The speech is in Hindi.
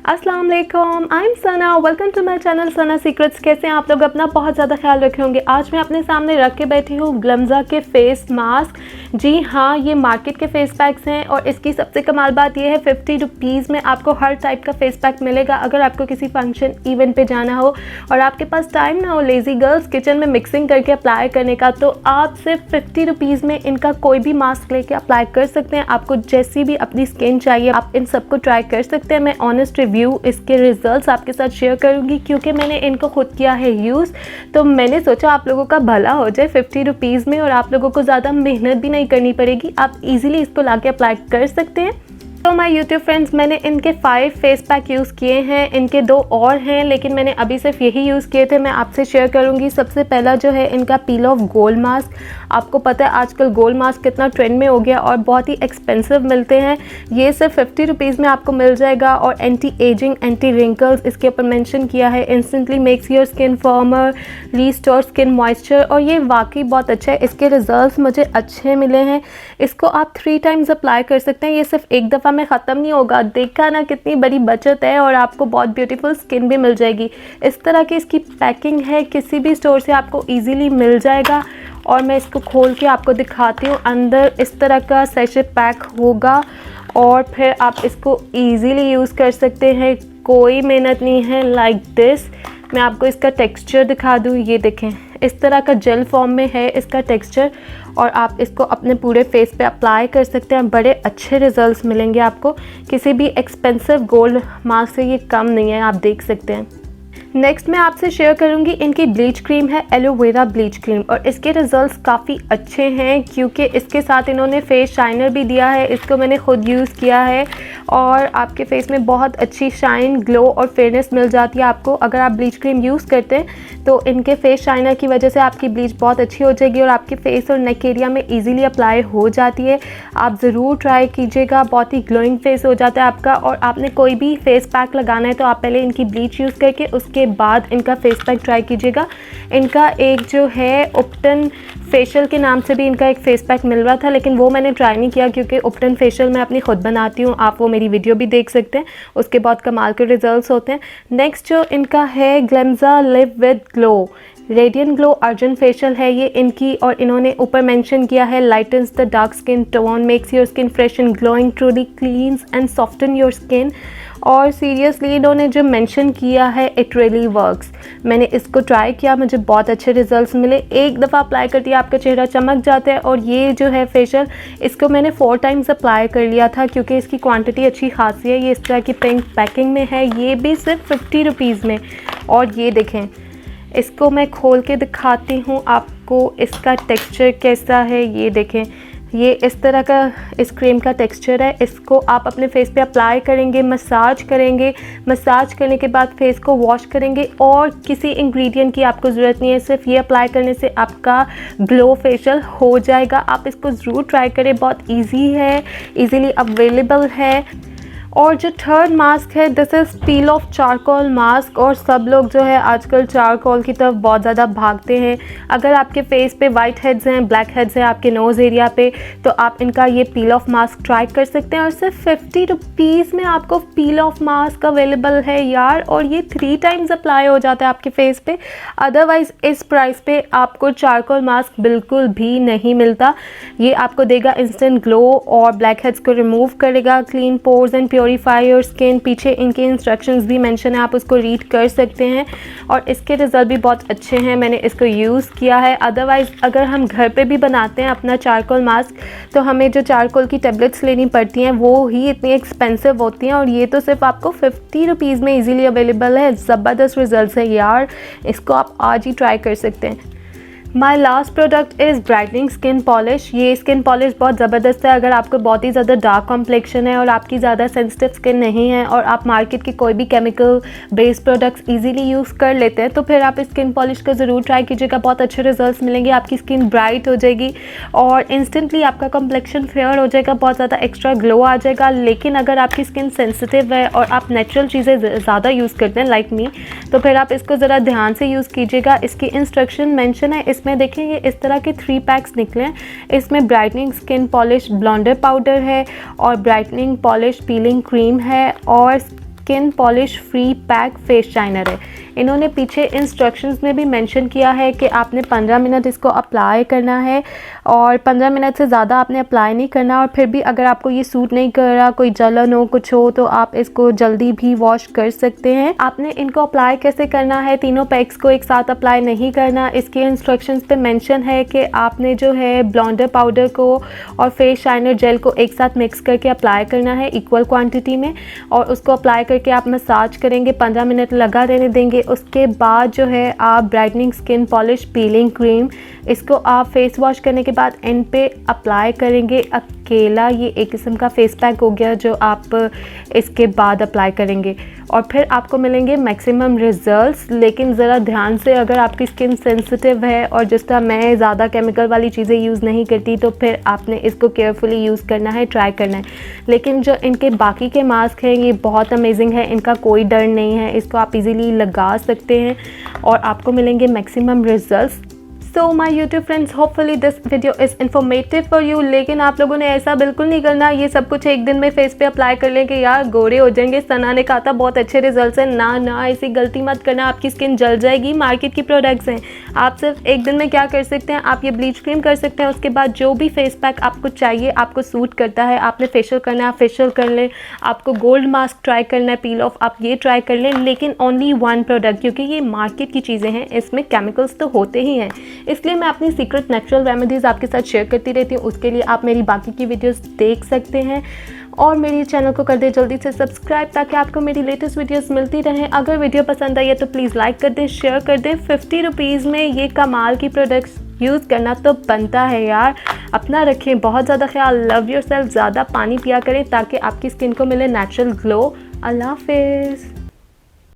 अस्सलाम वालेकुम, I am Sana, welcome to my channel Sana secrets. कैसे हैं आप लोग? अपना बहुत ज़्यादा ख्याल रखे होंगे। आज मैं अपने सामने रख के बैठी हूँ ग्लम्जा के फेस मास्क। जी हाँ, ये मार्केट के फेस पैक्स हैं और इसकी सबसे कमाल बात ये है 50 रुपीज़ में आपको हर टाइप का फेस पैक मिलेगा। अगर आपको किसी फंक्शन इवेंट पे जाना हो और आपके पास टाइम ना हो लेज़ी गर्ल्स किचन में मिक्सिंग करके अप्लाई करने का, तो आप सिर्फ 50 रुपीज़ में इनका कोई भी मास्क लेके अप्लाई कर सकते हैं। आपको जैसी भी अपनी स्किन चाहिए आप इन सबको ट्राई कर सकते हैं। मैं ऑनेस्ट रिव्यू इसके रिजल्ट्स आपके साथ शेयर करूंगी क्योंकि मैंने इनको खुद किया है यूज़। तो मैंने सोचा आप लोगों का भला हो जाए 50 रुपीज़ में और आप लोगों को ज़्यादा मेहनत भी नहीं करनी पड़ेगी। आप इजीली इसको लाके अप्लाई कर सकते हैं। तो माय यूट्यूब फ्रेंड्स, मैंने इनके 5 फेस पैक यूज़ किए हैं। इनके 2 और हैं लेकिन मैंने अभी सिर्फ यही यूज़ किए थे। मैं आपसे शेयर करूंगी। सबसे पहला जो है इनका पील ऑफ गोल्ड मास्क। आपको पता है आजकल गोल्ड मास्क कितना ट्रेंड में हो गया और बहुत ही एक्सपेंसिव मिलते हैं। ये सिर्फ 50 रुपीज़ में आपको मिल जाएगा और एंटी एजिंग, एंटी रिंकल्स इसके ऊपर मेंशन किया है। Instantly makes your skin firmer, restore skin moisture, और ये वाकई बहुत अच्छा है। इसके रिजल्ट्स मुझे अच्छे मिले हैं। इसको आप 3 टाइम्स अप्लाई कर सकते हैं। ये सिर्फ एक दफ़ा में ख़त्म नहीं होगा। देखा ना कितनी बड़ी बचत है और आपको बहुत ब्यूटीफुल स्किन भी मिल जाएगी। इस तरह की इसकी पैकिंग है, किसी भी स्टोर से आपको इजीली मिल जाएगा। और मैं इसको खोल के आपको दिखाती हूँ। अंदर इस तरह का सैशे पैक होगा और फिर आप इसको इजीली यूज़ कर सकते हैं। कोई मेहनत नहीं है। लाइक दिस मैं आपको इसका टेक्सचर दिखा दूँ। ये देखें, इस तरह का जेल फॉर्म में है इसका टेक्सचर और आप इसको अपने पूरे फेस पे अप्लाई कर सकते हैं। बड़े अच्छे रिजल्ट्स मिलेंगे आपको। किसी भी एक्सपेंसिव गोल्ड मास्क से ये कम नहीं है, आप देख सकते हैं। नेक्स्ट मैं आपसे शेयर करूंगी इनकी ब्लीच क्रीम है, एलोवेरा ब्लीच क्रीम, और इसके रिजल्ट्स काफ़ी अच्छे हैं क्योंकि इसके साथ इन्होंने फेस शाइनर भी दिया है। इसको मैंने खुद यूज़ किया है और आपके फेस में बहुत अच्छी शाइन, ग्लो और फेयरनेस मिल जाती है आपको अगर आप ब्लीच क्रीम यूज़ करते हैं। तो इनके फेस शाइनर की वजह से आपकी ब्लीच बहुत अच्छी हो जाएगी और आपके फेस और नेक एरिया में ईजीली अप्लाई हो जाती है। आप ज़रूर ट्राई कीजिएगा, बहुत ही ग्लोइंग फेस हो जाता है आपका। और आपने कोई भी फेस पैक लगाना है तो आप पहले इनकी ब्लीच यूज़ करके उसके बाद इनका फेस पैक ट्राई कीजिएगा। इनका एक जो है उपटन फेशियल के नाम से भी इनका एक फेस पैक मिल रहा था लेकिन वो मैंने ट्राई नहीं किया क्योंकि उपटन फेशियल मैं अपनी खुद बनाती हूँ। आप वो मेरी वीडियो भी देख सकते हैं, उसके बहुत कमाल के रिजल्ट्स होते हैं। नेक्स्ट जो इनका है ग्लम्जा live with glow radiant glow urgent facial है ये इनकी, और इन्होंने ऊपर मेंशन किया है lightens the dark skin tone, makes your skin fresh and glowing, truly cleanse and soften your skin. और सीरियसली इन्होंने जो मेंशन किया है इट रियली वर्क्स। मैंने इसको ट्राई किया, मुझे बहुत अच्छे रिजल्ट्स मिले। एक दफ़ा अप्लाई करती है आपका चेहरा चमक जाता है। और ये जो है फेशियल इसको मैंने 4 टाइम्स अप्लाई कर लिया था क्योंकि इसकी क्वांटिटी अच्छी खासी है। ये इस तरह की पिंक पैकिंग में है, ये भी सिर्फ 50 रुपीज़ में। और ये देखें, इसको मैं खोल के दिखाती हूँ आपको इसका टेक्सचर कैसा है। ये देखें, ये इस तरह का इस क्रीम का टेक्सचर है। इसको आप अपने फेस पे अप्लाई करेंगे, मसाज करेंगे, मसाज करने के बाद फेस को वॉश करेंगे और किसी इंग्रेडिएंट की आपको ज़रूरत नहीं है। सिर्फ ये अप्लाई करने से आपका ग्लो फेशियल हो जाएगा। आप इसको ज़रूर ट्राई करें, बहुत इजी है, इजीली अवेलेबल है। और जो थर्ड मास्क है this is peel of charcoal mask. और सब लोग जो है आजकल चारकोल की तरफ बहुत ज़्यादा भागते हैं। अगर आपके फेस पे वाइट हेड्स हैं, ब्लैक हेड्स हैं आपके नोज़ एरिया पे, तो आप इनका ये पील ऑफ मास्क ट्राई कर सकते हैं। और सिर्फ 50 रुपीज़ में आपको पील ऑफ मास्क अवेलेबल है यार, और ये 3 टाइम्स अप्लाई हो जाता है आपके फेस पे। अदरवाइज़ इस प्राइस पे आपको चारकोल मास्क बिल्कुल भी नहीं मिलता। ये आपको देगा इंस्टेंट ग्लो और ब्लैक हेड्स को रिमूव करेगा, clean pores and purify your skin. पीछे इनके इंस्ट्रक्शंस भी मेंशन है, आप उसको रीड कर सकते हैं। और इसके रिजल्ट भी बहुत अच्छे हैं, मैंने इसको यूज़ किया है। अदरवाइज़ अगर हम घर पे भी बनाते हैं अपना चारकोल मास्क तो हमें जो चारकोल की टेबलेट्स लेनी पड़ती हैं वो ही इतनी एक्सपेंसिव होती हैं, और ये तो सिर्फ आपको 50 रुपीज़ में ईजीली अवेलेबल है। ज़बरदस्त रिजल्ट है यार, इसको आप आज ही ट्राई कर सकते हैं। My last product is brightening skin polish. ये स्किन पॉलिश बहुत ज़बरदस्त है। अगर आपको बहुत ही ज़्यादा डार्क कॉम्प्लेक्शन है और आपकी ज़्यादा सेंसिटिव स्किन नहीं है और आप मार्केट की कोई भी chemical based products easily use कर लेते हैं तो फिर आप इस स्किन पॉलिश को ज़रूर ट्राई कीजिएगा। बहुत अच्छे रिजल्ट्स मिलेंगे, आपकी स्किन ब्राइट हो जाएगी और इंस्टेंटली आपका कॉम्प्लेक्शन फेयर हो जाएगा, बहुत ज़्यादा एक्स्ट्रा ग्लो आ जाएगा। लेकिन अगर आपकी स्किन सेंसिटिव है और आप नेचुरल चीज़ें ज़्यादा यूज़ करते हैं लाइक मी, तो फिर आप इसको ज़रा ध्यान से यूज़ कीजिएगा। इसकी इंस्ट्रक्शन मेंशन है, इसमें देखें ये इस तरह के 3 पैक्स निकले हैं। इसमें ब्राइटनिंग स्किन पॉलिश ब्लॉन्डर पाउडर है और ब्राइटनिंग पॉलिश पीलिंग क्रीम है और skin polish free pack face shiner है। इन्होंने पीछे इंस्ट्रक्शंस में भी मेंशन किया है कि आपने 15 मिनट इसको अप्लाई करना है और 15 मिनट से ज़्यादा आपने अप्लाई नहीं करना। और फिर भी अगर आपको ये सूट नहीं कर रहा, कोई जलन हो, कुछ हो, तो आप इसको जल्दी भी वॉश कर सकते हैं। आपने इनको अप्लाई कैसे करना है, तीनों पैक्स को एक साथ अप्लाई नहीं करना। इसके इंस्ट्रक्शंस पे मेंशन है कि आपने जो है ब्लॉन्डर पाउडर को और फेस शाइनर जेल को एक साथ मिक्स करके अप्लाई करना है इक्वल क्वांटिटी में, और उसको अप्लाई करके आप मसाज करेंगे, 15 मिनट लगा रहने देंगे। उसके बाद जो है आप brightening skin polish piling cream, इसको आप फेस वॉश करने के बाद एंड पे अप्लाई करेंगे अकेला। ये एक किस्म का फेस पैक हो गया जो आप इसके बाद अप्लाई करेंगे और फिर आपको मिलेंगे मैक्सिमम रिजल्ट्स। लेकिन ज़रा ध्यान से, अगर आपकी स्किन सेंसिटिव है और जिस तरह मैं ज़्यादा केमिकल वाली चीज़ें यूज़ नहीं करती, तो फिर आपने इसको केयरफुली यूज़ करना है, ट्राई करना है। लेकिन जो इनके बाकी के मास्क हैं ये बहुत अमेजिंग है, इनका कोई डर नहीं है, इसको आप इजीली लगा सकते हैं और आपको मिलेंगे maximum results. So my YouTube friends, hopefully this video is informative for you. लेकिन आप लोगों ने ऐसा बिल्कुल नहीं करना ये सब कुछ एक दिन में फेस पे अप्लाई कर लें कि यार गोरे हो जाएंगे। सना ने कहा था बहुत अच्छे रिजल्ट्स हैं, ना ना ऐसी गलती मत करना, आपकी स्किन जल जाएगी। मार्केट की प्रोडक्ट्स हैं, आप सिर्फ एक दिन में क्या कर सकते हैं, आप ये ब्लीच क्रीम कर सकते हैं। उसके बाद जो भी फेस पैक आपको चाहिए, आपको सूट करता है, आपने फेशियल करना है आप फेशियल कर लें, आपको गोल्ड मास्क ट्राई करना है पील ऑफ, आप ये ट्राई कर लें। लेकिन ओनली वन प्रोडक्ट, क्योंकि ये मार्केट की चीज़ें हैं, इसमें केमिकल्स तो होते ही हैं, इसलिए मैं अपनी सीक्रेट नेचुरल रेमेडीज़ आपके साथ शेयर करती रहती हूँ। उसके लिए आप मेरी बाकी की वीडियोस देख सकते हैं और मेरे चैनल को कर दें जल्दी से सब्सक्राइब, ताकि आपको मेरी लेटेस्ट वीडियोस मिलती रहें। अगर वीडियो पसंद आई है तो प्लीज़ लाइक कर दें, शेयर कर दें। 50 रुपीज़ में ये कमाल की प्रोडक्ट्स यूज़ करना तो बनता है यार। अपना रखें बहुत ज़्यादा ख्याल, लव योरसेल्फ, ज़्यादा पानी पिया करें ताकि आपकी स्किन को मिले नेचुरल ग्लो। अल्लाह हाफिज़।